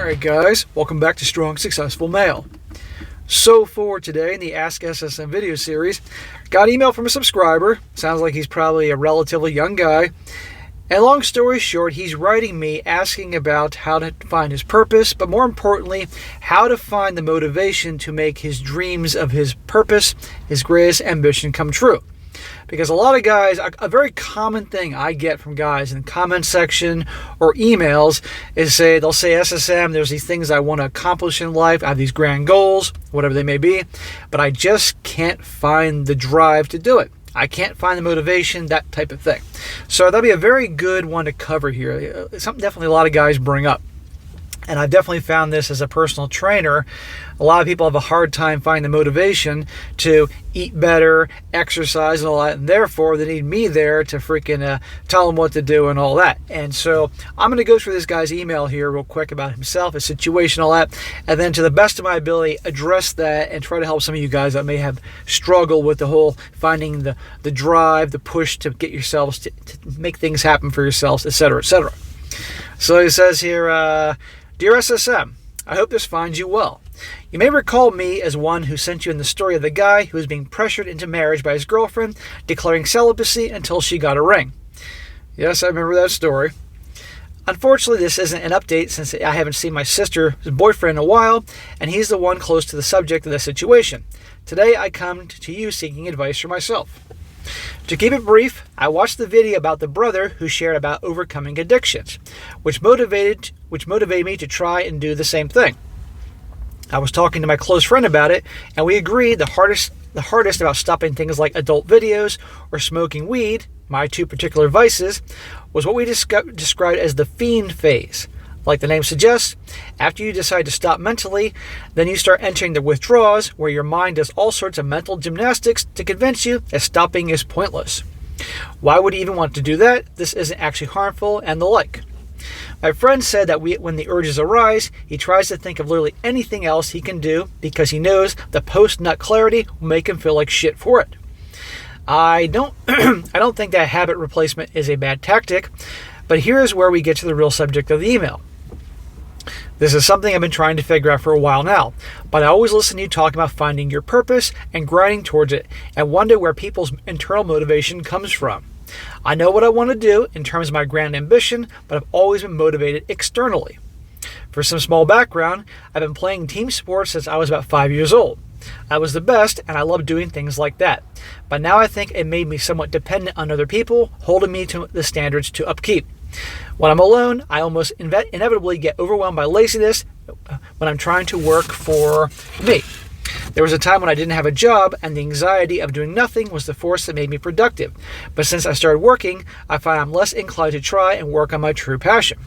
Alright guys, welcome back to Strong Successful Male. So for today in the Ask SSM video series, got an email from a subscriber. Sounds like he's probably a relatively young guy. And long story short, he's writing me asking about how to find his purpose, but more importantly, how to find the motivation to make his dreams of his purpose, his greatest ambition come true. Because a lot of guys, a very common thing I get from guys in the comment section or emails is they'll say, SSM, there's these things I want to accomplish in life. I have these grand goals, whatever they may be, but I just can't find the drive to do it. I can't find the motivation, that type of thing. So that'll be a very good one to cover here. Something definitely a lot of guys bring up. And I've definitely found this as a personal trainer. A lot of people have a hard time finding the motivation to eat better, exercise, and all that. And therefore, they need me there to freaking tell them what to do and all that. And so I'm going to go through this guy's email here real quick about himself, his situation, all that. And then to the best of my ability, address that and try to help some of you guys that may have struggled with the whole finding the drive, the push to get yourselves to make things happen for yourselves, etc., etc. So he says here, Dear SSM, I hope this finds you well. You may recall me as one who sent you in the story of the guy who was being pressured into marriage by his girlfriend, declaring celibacy until she got a ring. Yes, I remember that story. Unfortunately, this isn't an update since I haven't seen my sister's boyfriend in a while, and he's the one close to the subject of the situation. Today, I come to you seeking advice for myself. To keep it brief, I watched the video about the brother who shared about overcoming addictions, which motivated me to try and do the same thing. I was talking to my close friend about it, and we agreed the hardest about stopping things like adult videos or smoking weed, my two particular vices, was what we described as the fiend phase. Like the name suggests, after you decide to stop mentally, then you start entering the withdrawals where your mind does all sorts of mental gymnastics to convince you that stopping is pointless. Why would you even want to do that? This isn't actually harmful and the like. My friend said that when the urges arise, he tries to think of literally anything else he can do because he knows the post-nut clarity will make him feel like shit for it. I don't think that habit replacement is a bad tactic, but here is where we get to the real subject of the email. This is something I've been trying to figure out for a while now, but I always listen to you talk about finding your purpose and grinding towards it and wonder where people's internal motivation comes from. I know what I want to do in terms of my grand ambition, but I've always been motivated externally. For some small background, I've been playing team sports since I was about 5 years old. I was the best, and I loved doing things like that. But now I think it made me somewhat dependent on other people, holding me to the standards to upkeep. When I'm alone, I almost inevitably get overwhelmed by laziness when I'm trying to work for me. There was a time when I didn't have a job, and the anxiety of doing nothing was the force that made me productive. But since I started working, I find I'm less inclined to try and work on my true passion.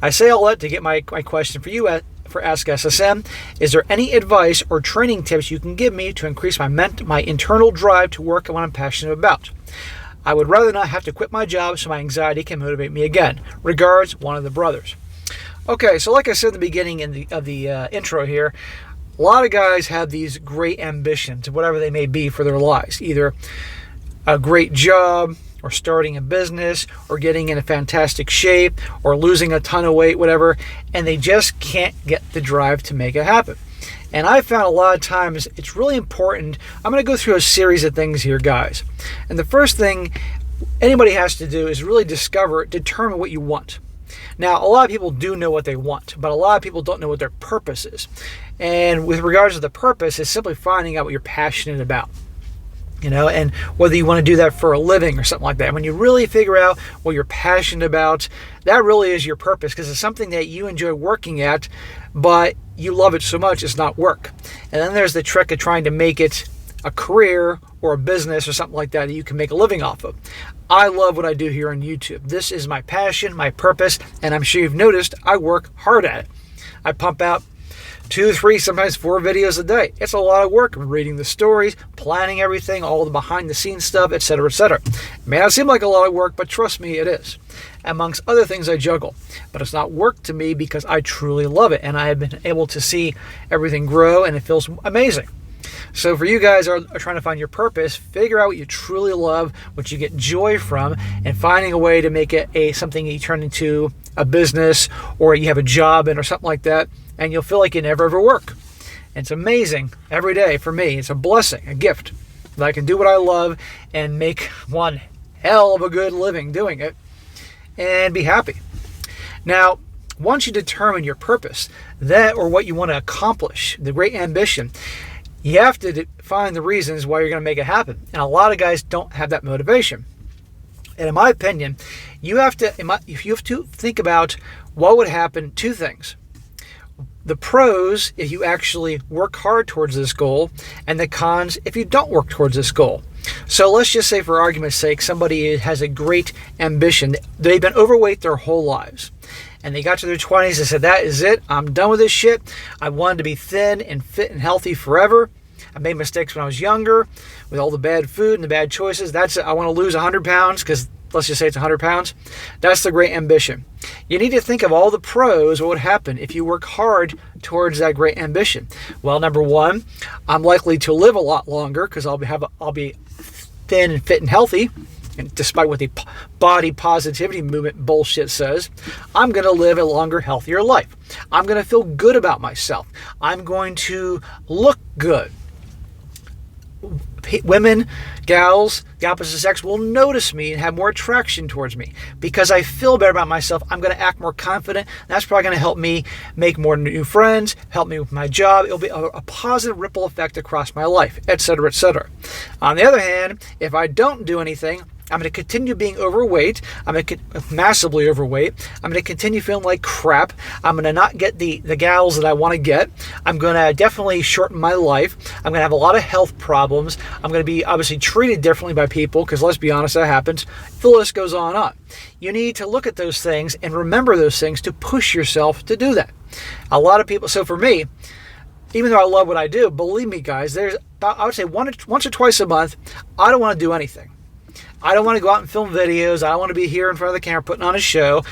I say all that to get my question for you for Ask SSM. Is there any advice or training tips you can give me to increase my internal drive to work on what I'm passionate about? I would rather not have to quit my job so my anxiety can motivate me again. Regards, one of the brothers. Okay, so like I said in the beginning of the intro here, a lot of guys have these great ambitions, whatever they may be for their lives. Either a great job, or starting a business, or getting in a fantastic shape, or losing a ton of weight, whatever, and they just can't get the drive to make it happen. And I found a lot of times it's really important. I'm going to go through a series of things here, guys. And the first thing anybody has to do is really determine what you want. Now, a lot of people do know what they want, but a lot of people don't know what their purpose is. And with regards to the purpose, it's simply finding out what you're passionate about. And whether you want to do that for a living or something like that. When you really figure out what you're passionate about, that really is your purpose, because it's something that you enjoy working at, but you love it so much it's not work. And then there's the trick of trying to make it a career or a business or something like that you can make a living off of. I love what I do here on YouTube. This is my passion, my purpose, and I'm sure you've noticed I work hard at it. I pump out 2, 3, sometimes 4 videos a day. It's a lot of work. I'm reading the stories, planning everything, all the behind the scenes stuff, etc., etc. It may not seem like a lot of work, but trust me, it is. Amongst other things I juggle. But it's not work to me because I truly love it, and I have been able to see everything grow, and it feels amazing. So for you guys are trying to find your purpose, figure out what you truly love, what you get joy from, and finding a way to make it something you turn into a business, or you have a job in, or something like that, and you'll feel like you never ever work. And it's amazing every day for me. It's a blessing, a gift, that I can do what I love and make one hell of a good living doing it and be happy. Now, once you determine your purpose, that or what you want to accomplish, the great ambition, you have to find the reasons why you're going to make it happen. And a lot of guys don't have that motivation. And in my opinion, you have to think about what would happen. Two things: the pros if you actually work hard towards this goal, and the cons if you don't work towards this goal. So let's just say, for argument's sake, somebody has a great ambition. They've been overweight their whole lives, and they got to their 20s and said, that is it, I'm done with this shit. I wanted to be thin and fit and healthy forever. I made mistakes when I was younger with all the bad food and the bad choices. That's it. I want to lose 100 pounds, because let's just say it's 100 pounds. That's the great ambition. You need to think of all the pros, what would happen if you work hard towards that great ambition. Well, number one, I'm likely to live a lot longer, because I'll be thin and fit and healthy. And despite what the body positivity movement bullshit says, I'm going to live a longer, healthier life. I'm going to feel good about myself. I'm going to look good. Women, gals, the opposite sex will notice me and have more attraction towards me because I feel better about myself. I'm going to act more confident. That's probably going to help me make more new friends, help me with my job. It'll be a positive ripple effect across my life, etc., etc. On the other hand, if I don't do anything, I'm going to continue being overweight. I'm going to massively overweight. I'm going to continue feeling like crap. I'm going to not get the gals that I want to get. I'm going to definitely shorten my life. I'm going to have a lot of health problems. I'm going to be obviously treated differently by people, because let's be honest, that happens. The list goes on and on. You need to look at those things and remember those things to push yourself to do that. A lot of people, so for me, even though I love what I do, believe me guys, there's about, I would say once or twice a month, I don't want to do anything. I don't want to go out and film videos. I don't want to be here in front of the camera putting on a show.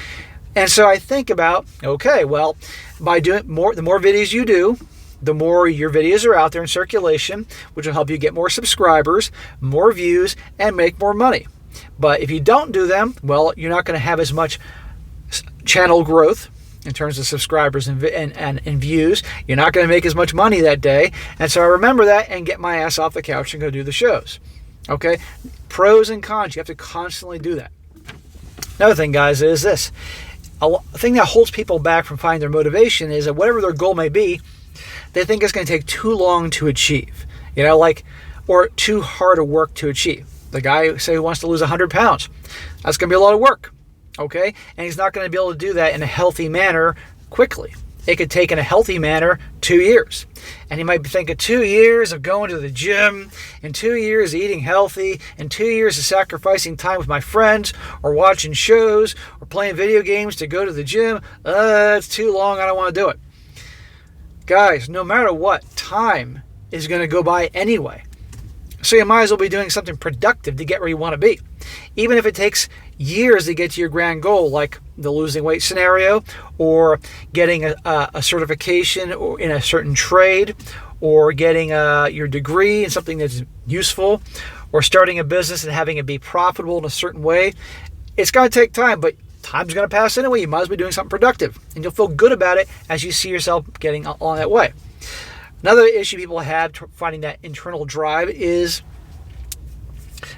And so I think about, okay, well, by doing the more videos you do, the more your videos are out there in circulation, which will help you get more subscribers, more views, and make more money. But if you don't do them, well, you're not going to have as much channel growth in terms of subscribers and views. You're not going to make as much money that day. And so I remember that and get my ass off the couch and go do the shows. Okay? Pros and cons. You have to constantly do that. Another thing, guys, is this. A thing that holds people back from finding their motivation is that whatever their goal may be, they think it's going to take too long to achieve. Or too hard a work to achieve. The guy, say, who wants to lose 100 pounds, that's going to be a lot of work. Okay? And he's not going to be able to do that in a healthy manner quickly. It could take in a healthy manner 2 years. And you might be thinking 2 years of going to the gym, and 2 years of eating healthy, and 2 years of sacrificing time with my friends, or watching shows, or playing video games to go to the gym. It's too long. I don't want to do it. Guys, no matter what, time is going to go by anyway. So you might as well be doing something productive to get where you want to be. Even if it takes years to get to your grand goal, like the losing weight scenario, or getting a certification or in a certain trade, or getting your degree in something that's useful, or starting a business and having it be profitable in a certain way. It's going to take time, but time's going to pass anyway. You might as well be doing something productive, and you'll feel good about it as you see yourself getting on that way. Another issue people have finding that internal drive is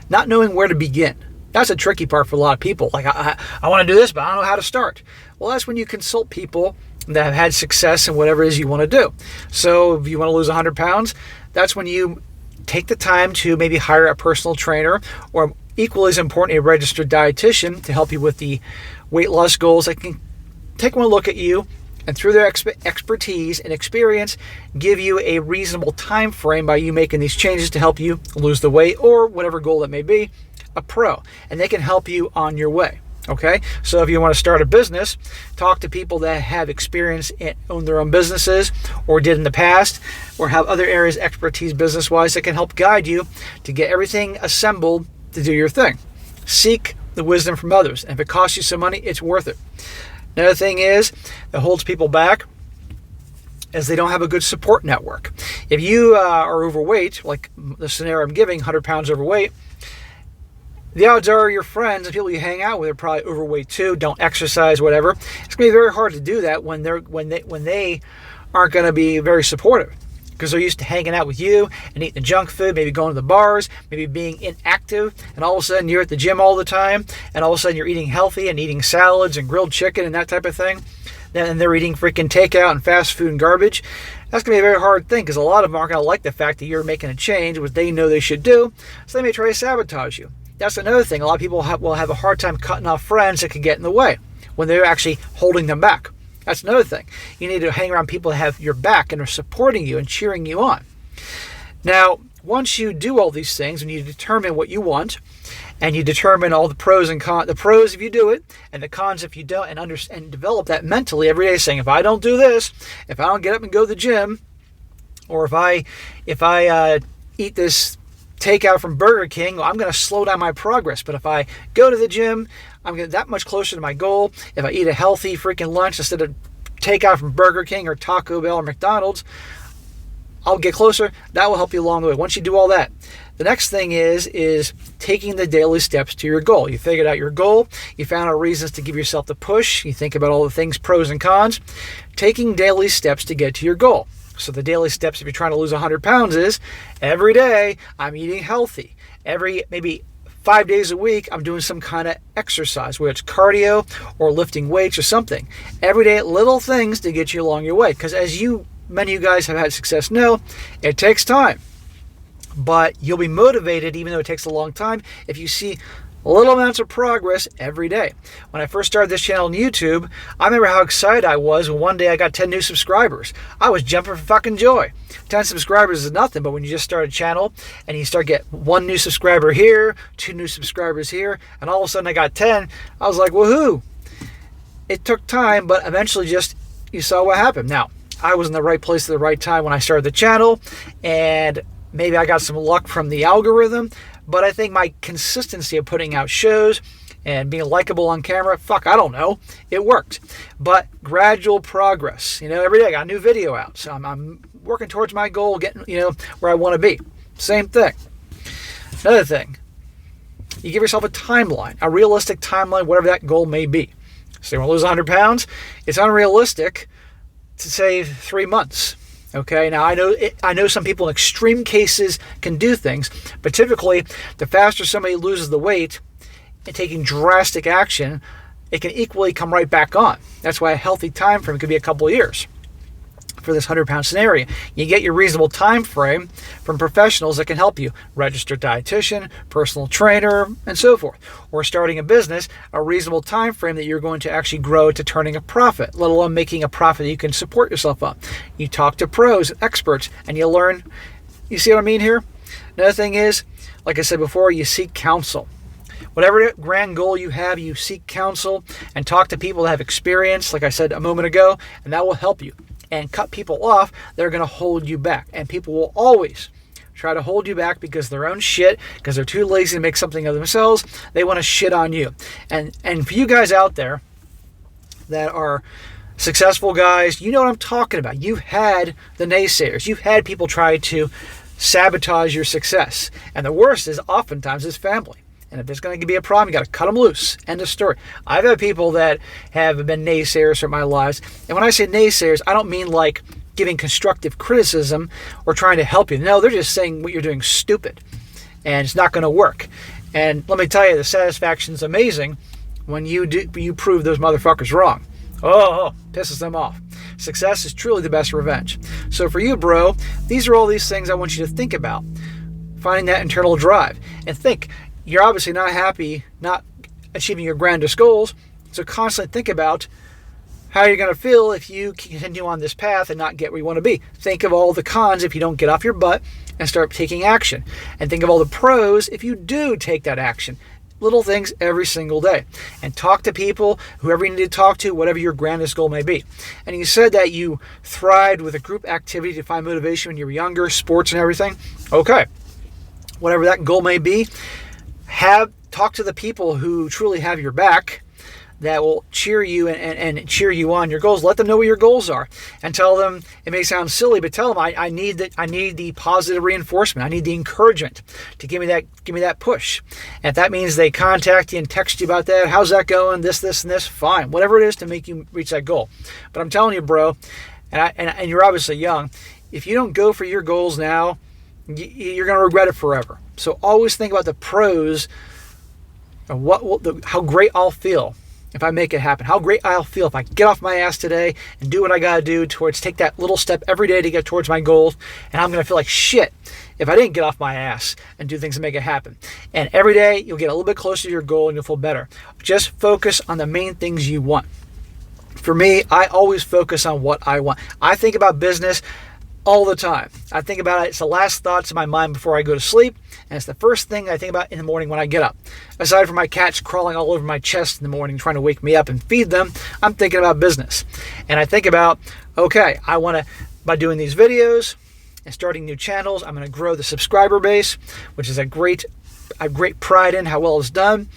not knowing where to begin. That's a tricky part for a lot of people. Like, I want to do this, but I don't know how to start. Well, that's when you consult people that have had success in whatever it is you want to do. So if you want to lose 100 pounds, that's when you take the time to maybe hire a personal trainer, or equally as important, a registered dietitian to help you with the weight loss goals. That can take one look at you, and through their expertise and experience, give you a reasonable time frame by you making these changes to help you lose the weight or whatever goal that may be, a pro. And they can help you on your way. Okay? So if you want to start a business, talk to people that have experience in own their own businesses, or did in the past, or have other areas of expertise business-wise that can help guide you to get everything assembled to do your thing. Seek the wisdom from others. And if it costs you some money, it's worth it. Another thing is that holds people back is they don't have a good support network. If you are overweight, like the scenario I'm giving, 100 pounds overweight, the odds are your friends and people you hang out with are probably overweight too, don't exercise, whatever. It's going to be very hard to do that when they aren't going to be very supportive, because they're used to hanging out with you and eating the junk food, maybe going to the bars, maybe being inactive, and all of a sudden you're at the gym all the time, and all of a sudden you're eating healthy and eating salads and grilled chicken and that type of thing. And they're eating freaking takeout and fast food and garbage. That's going to be a very hard thing, because a lot of them aren't going to like the fact that you're making a change, which they know they should do, so they may try to sabotage you. That's another thing. A lot of people will have a hard time cutting off friends that can get in the way when they're actually holding them back. That's another thing. You need to hang around people that have your back and are supporting you and cheering you on. Now, once you do all these things and you determine what you want, and you determine all the pros and cons, the pros if you do it, and the cons if you don't, and develop that mentally every day, saying, if I don't do this, if I don't get up and go to the gym, or if I eat this takeout from Burger King, well, I'm going to slow down my progress. But if I go to the gym, I'm going to get that much closer to my goal. If I eat a healthy freaking lunch instead of takeout from Burger King or Taco Bell or McDonald's, I'll get closer. That will help you along the way. Once you do all that, the next thing is taking the daily steps to your goal. You figured out your goal. You found out reasons to give yourself the push. You think about all the things, pros and cons. Taking daily steps to get to your goal. So the daily steps, if you're trying to lose 100 pounds, is every day I'm eating healthy. Maybe 5 days a week, I'm doing some kind of exercise, whether it's cardio or lifting weights or something. Every day, little things to get you along your way. Because as many of you guys have had success know, it takes time. But you'll be motivated, even though it takes a long time, if you see little amounts of progress every day. When I first started this channel on YouTube, I remember how excited I was when one day I got 10 new subscribers. I was jumping for fucking joy. 10 subscribers is nothing, but when you just start a channel and you start get 1 new subscriber here, 2 new subscribers here, and all of a sudden I got 10, I was like, woohoo! It took time, but eventually just you saw what happened. Now, I was in the right place at the right time when I started the channel, and maybe I got some luck from the algorithm, but I think my consistency of putting out shows and being likable on camera, I don't know. It worked. But gradual progress. Every day I got a new video out. So I'm working towards my goal, getting, where I want to be. Same thing. Another thing, you give yourself a timeline, a realistic timeline, whatever that goal may be. So you want to lose 100 pounds? It's unrealistic to say 3 months. Okay, now I know some people in extreme cases can do things, but typically the faster somebody loses the weight and taking drastic action, it can equally come right back on. That's why a healthy time frame could be a couple of years for this 100-pound scenario. You get your reasonable time frame from professionals that can help you. Registered dietitian, personal trainer, and so forth. Or starting a business, a reasonable time frame that you're going to actually grow to turning a profit, let alone making a profit that you can support yourself on. You talk to pros and experts and you learn. You see what I mean here? Another thing is, like I said before, you seek counsel. Whatever grand goal you have, you seek counsel and talk to people that have experience, like I said a moment ago, and that will help you. And cut people off that are going to hold you back. And people will always try to hold you back because their own shit, because they're too lazy to make something of themselves. They want to shit on you. And for you guys out there that are successful guys, you know what I'm talking about. You've had the naysayers. You've had people try to sabotage your success. And the worst is oftentimes is family. And if there's going to be a problem, you got to cut them loose. End of story. I've had people that have been naysayers for my lives. And when I say naysayers, I don't mean like giving constructive criticism or trying to help you. No, they're just saying what you're doing is stupid. And it's not going to work. And let me tell you, the satisfaction is amazing when you prove those motherfuckers wrong. Oh, pisses them off. Success is truly the best revenge. So for you, bro, these are all these things I want you to think about. Finding that internal drive. And think, you're obviously not happy not achieving your grandest goals, so constantly think about how you're going to feel if you continue on this path and not get where you want to be. Think of all the cons if you don't get off your butt and start taking action. And think of all the pros if you do take that action. Little things every single day. And talk to people, whoever you need to talk to, whatever your grandest goal may be. And you said that you thrived with a group activity to find motivation when you were younger, sports and everything. Okay. Whatever that goal may be, talk to the people who truly have your back, that will cheer you and cheer you on your goals. Let them know what your goals are, and tell them, it may sound silly, but tell them I need the positive reinforcement. I need the encouragement to give me that push. And if that means they contact you and text you about that, how's that going? This, and this, fine. Whatever it is to make you reach that goal. But I'm telling you, bro, and you're obviously young, if you don't go for your goals now, you're going to regret it forever. So always think about the pros of how great I'll feel if I make it happen. How great I'll feel if I get off my ass today and do what I got to do towards take that little step every day to get towards my goals. And I'm going to feel like shit if I didn't get off my ass and do things to make it happen. And every day you'll get a little bit closer to your goal and you'll feel better. Just focus on the main things you want. For me, I always focus on what I want. I think about business all the time. I think about it. It's the last thoughts in my mind before I go to sleep. And it's the first thing I think about in the morning when I get up. Aside from my cats crawling all over my chest in the morning trying to wake me up and feed them, I'm thinking about business. And I think about, okay, I want to, by doing these videos and starting new channels, I'm going to grow the subscriber base, which is a great pride in how well it's done.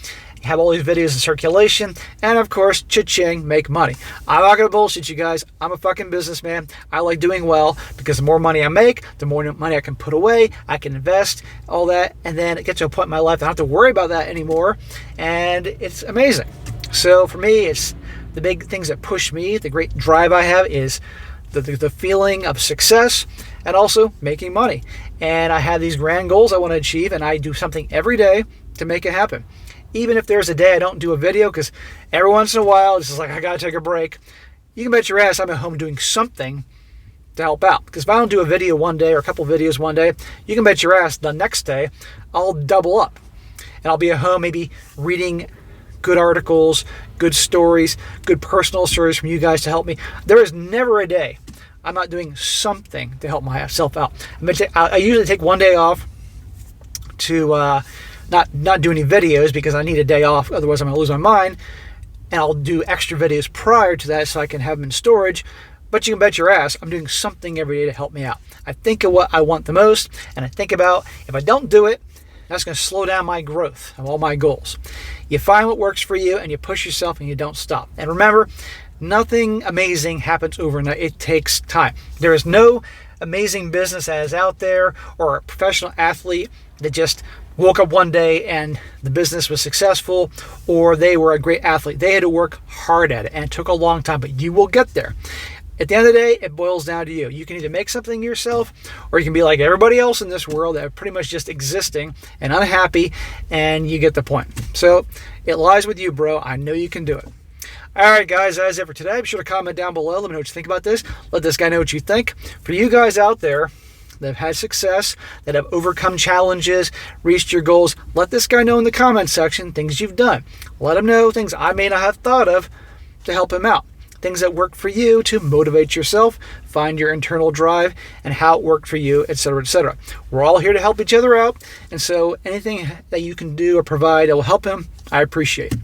Have all these videos in circulation, and of course, cha-ching, make money. I'm not going to bullshit you guys. I'm a fucking businessman. I like doing well because the more money I make, the more money I can put away, I can invest, all that, and then it gets to a point in my life that I don't have to worry about that anymore, and it's amazing. So for me, it's the big things that push me, the great drive I have is the feeling of success and also making money. And I have these grand goals I want to achieve, and I do something every day to make it happen. Even if there's a day I don't do a video, because every once in a while, it's just like, I got to take a break. You can bet your ass I'm at home doing something to help out. Because if I don't do a video one day or a couple videos one day, you can bet your ass the next day I'll double up. And I'll be at home maybe reading good articles, good stories, good personal stories from you guys to help me. There is never a day I'm not doing something to help myself out. I usually take one day off to not do any videos because I need a day off, otherwise I'm going to lose my mind. And I'll do extra videos prior to that so I can have them in storage. But you can bet your ass I'm doing something every day to help me out. I think of what I want the most, and I think about if I don't do it, that's going to slow down my growth of all my goals. You find what works for you, and you push yourself, and you don't stop. And remember, nothing amazing happens overnight. It takes time. There is no amazing business that is out there or a professional athlete that just woke up one day and the business was successful, or they were a great athlete. They had to work hard at it, and it took a long time, but you will get there. At the end of the day, it boils down to you. You can either make something yourself, or you can be like everybody else in this world that are pretty much just existing and unhappy, and you get the point. So it lies with you, bro. I know you can do it. All right, guys, that's it for today. Be sure to comment down below. Let me know what you think about this. Let this guy know what you think. For you guys out there that have had success, that have overcome challenges, reached your goals, let this guy know in the comments section things you've done. Let him know things I may not have thought of to help him out. Things that work for you to motivate yourself, find your internal drive, and how it worked for you, etc., etc. We're all here to help each other out, and so anything that you can do or provide that will help him, I appreciate.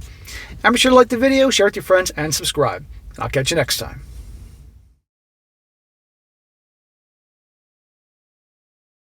And be sure to like the video, share it with your friends, and subscribe. I'll catch you next time.